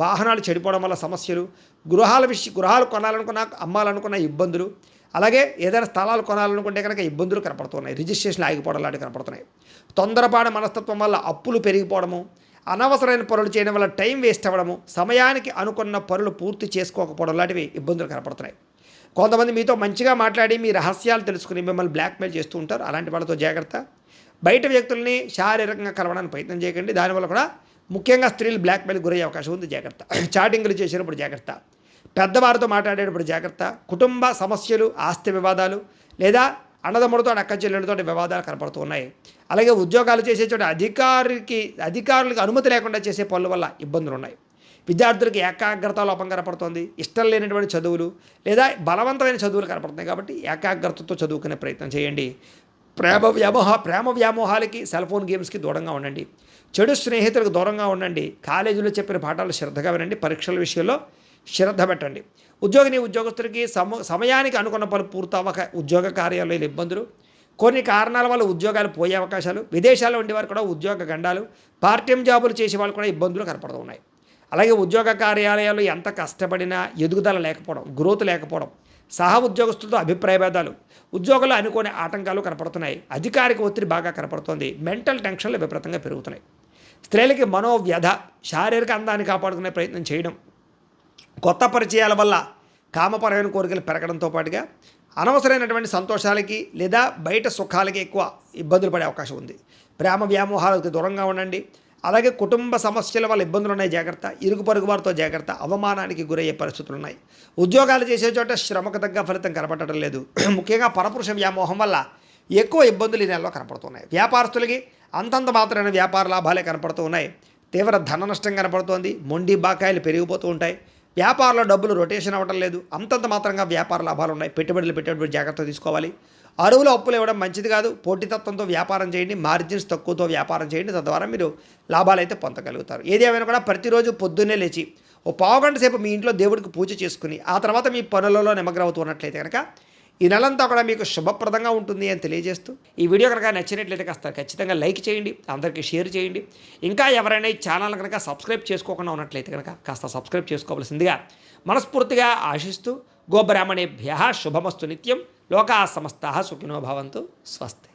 వాహనాలు చెడిపోవడం వల్ల సమస్యలు, గృహాలు కొనాలనుకున్న, అమ్మాలనుకున్న ఇబ్బందులు, అలాగే ఏదైనా స్థలాలు కొనాలనుకుంటే కనుక ఇబ్బందులు కనపడుతున్నాయి. రిజిస్ట్రేషన్లు ఆగిపోవడం లాంటివి కనపడుతున్నాయి. తొందరపాటు మనస్తత్వం వల్ల అప్పులు పెరిగిపోవడము, అనవసరమైన పనులు చేయడం వల్ల టైం వేస్ట్ అవ్వడము, సమయానికి అనుకున్న పనులు పూర్తి చేసుకోకపోవడం లాంటివి ఇబ్బందులు కనపడుతున్నాయి. కొంతమంది మీతో మంచిగా మాట్లాడి మీ రహస్యాలు తెలుసుకుని మిమ్మల్ని బ్లాక్మెయిల్ చేస్తూ ఉంటారు. అలాంటి వాళ్ళతో జాగ్రత్త. బయట వ్యక్తుల్ని శారీరకంగా కలవడానికి ప్రయత్నం చేయకండి. దానివల్ల కూడా ముఖ్యంగా స్త్రీలు బ్లాక్మెయిల్కి గురయ్యే అవకాశం ఉంది. జాగ్రత్త. చాటింగ్లు చేసేటప్పుడు జాగ్రత్త. పెద్దవారితో మాట్లాడేటప్పుడు జాగ్రత్త. కుటుంబ సమస్యలు, ఆస్తి వివాదాలు, లేదా అన్నదమ్ముడితో అక్క చెల్లెలతో వివాదాలు కనపడుతూ ఉన్నాయి. అలాగే ఉద్యోగాలు చేసే చోట అధికారులకు అనుమతి లేకుండా చేసే పనుల వల్ల ఇబ్బందులు ఉన్నాయి. విద్యార్థులకు ఏకాగ్రత లోపం కనపడుతుంది. ఇష్టం లేనటువంటి చదువులు లేదా బలవంతమైన చదువులు కనపడుతున్నాయి. కాబట్టి ఏకాగ్రతతో చదువుకునే ప్రయత్నం చేయండి. ప్రేమ వ్యామోహాలకి, సెల్ ఫోన్ గేమ్స్కి దూరంగా ఉండండి. చెడు స్నేహితులకు దూరంగా ఉండండి. కాలేజీలో చెప్పిన పాఠాలు శ్రద్ధగా వినండి. పరీక్షల విషయంలో శ్రద్ధ పెట్టండి. ఉద్యోగస్తులకి సమయానికి అనుకున్న పనులు పూర్తవ్వక ఉద్యోగ కార్యాలయాలు ఇబ్బందులు, కొన్ని కారణాల వల్ల ఉద్యోగాలు పోయే అవకాశాలు, విదేశాల్లో ఉండేవారు కూడా ఉద్యోగ గండాలు, పార్ట్ టైం జాబులు చేసే వాళ్ళు కూడా ఇబ్బందులు కనపడుతున్నాయి. అలాగే ఉద్యోగ కార్యాలయాలు ఎంత కష్టపడినా ఎదుగుదల లేకపోవడం, గ్రోత్ లేకపోవడం, సహ ఉద్యోగస్తులతో అభిప్రాయ భేదాలు, ఉద్యోగాలు అనుకోని ఆటంకాలు కనపడుతున్నాయి. అధికారిక ఒత్తిడి బాగా కనపడుతోంది. మెంటల్ టెన్షన్లు విపరీతంగా పెరుగుతున్నాయి. స్త్రీలకి మనోవ్యధ, శారీరక అందాన్ని కాపాడుకునే ప్రయత్నం చేయడం, కొత్త పరిచయాల వల్ల కామపరమైన కోరికలు పెరగడంతో పాటుగా అనవసరమైనటువంటి సంతోషాలకి లేదా బయట సుఖాలకి ఎక్కువ ఇబ్బందులు పడే అవకాశం ఉంది. ప్రేమ వ్యామోహాలకు దూరంగా ఉండండి. అలాగే కుటుంబ సమస్యల వల్ల ఇబ్బందులు ఉన్నాయి. జాగ్రత్త. ఇరుగు పొరుగు వారితో జాగ్రత్త. అవమానానికి గురయ్యే పరిస్థితులు ఉన్నాయి. ఉద్యోగాలు చేసే చోట శ్రమకు తగ్గ ఫలితం కనపడటం లేదు. ముఖ్యంగా పరపురుష వ్యామోహం వల్ల ఎక్కువ ఇబ్బందులు ఈ నెలలో కనపడుతున్నాయి. వ్యాపారస్తులకి అంతంత మాత్రమైన వ్యాపార లాభాలే కనపడుతూ ఉన్నాయి. తీవ్ర ధన నష్టం కనపడుతోంది. మొండి బాకాయలు పెరిగిపోతూ ఉంటాయి. వ్యాపారంలో డబ్బులు రొటేషన్ అవ్వడం లేదు. అంతంత మాత్రంగా వ్యాపార లాభాలు ఉన్నాయి. పెట్టుబడులు పెట్టేటప్పుడు జాగ్రత్త తీసుకోవాలి. అరువులు అప్పులు ఇవ్వడం మంచిది కాదు. పోటీతత్వంతో వ్యాపారం చేయండి. మార్జిన్స్ తక్కువతో వ్యాపారం చేయండి. తద్వారా మీరు లాభాలు అయితే పొందగలుగుతారు. ఏది ఏమైనా కూడా ప్రతిరోజు పొద్దున్నే లేచి ఓ పావుగంట సేపు మీ ఇంట్లో దేవుడికి పూజ చేసుకుని ఆ తర్వాత మీ పనులలో నిమగ్నమవుతున్నట్లయితే కనుక ఈ నెలంతా కూడా మీకు శుభప్రదంగా ఉంటుంది అని తెలియజేస్తూ, ఈ వీడియో కనుక నచ్చినట్లయితే కాస్త ఖచ్చితంగా లైక్ చేయండి, అందరికీ షేర్ చేయండి. ఇంకా ఎవరైనా ఈ ఛానల్ కనుక సబ్స్క్రైబ్ చేసుకోకుండా ఉన్నట్లయితే కనుక కాస్త సబ్స్క్రైబ్ చేసుకోవాల్సిందిగా మనస్ఫూర్తిగా ఆశిస్తూ, గోబ్రాహ్మణేభ్యః శుభమస్తు నిత్యం. లోకా సమస్తాః సుఖినో భవంతు. స్వస్తి.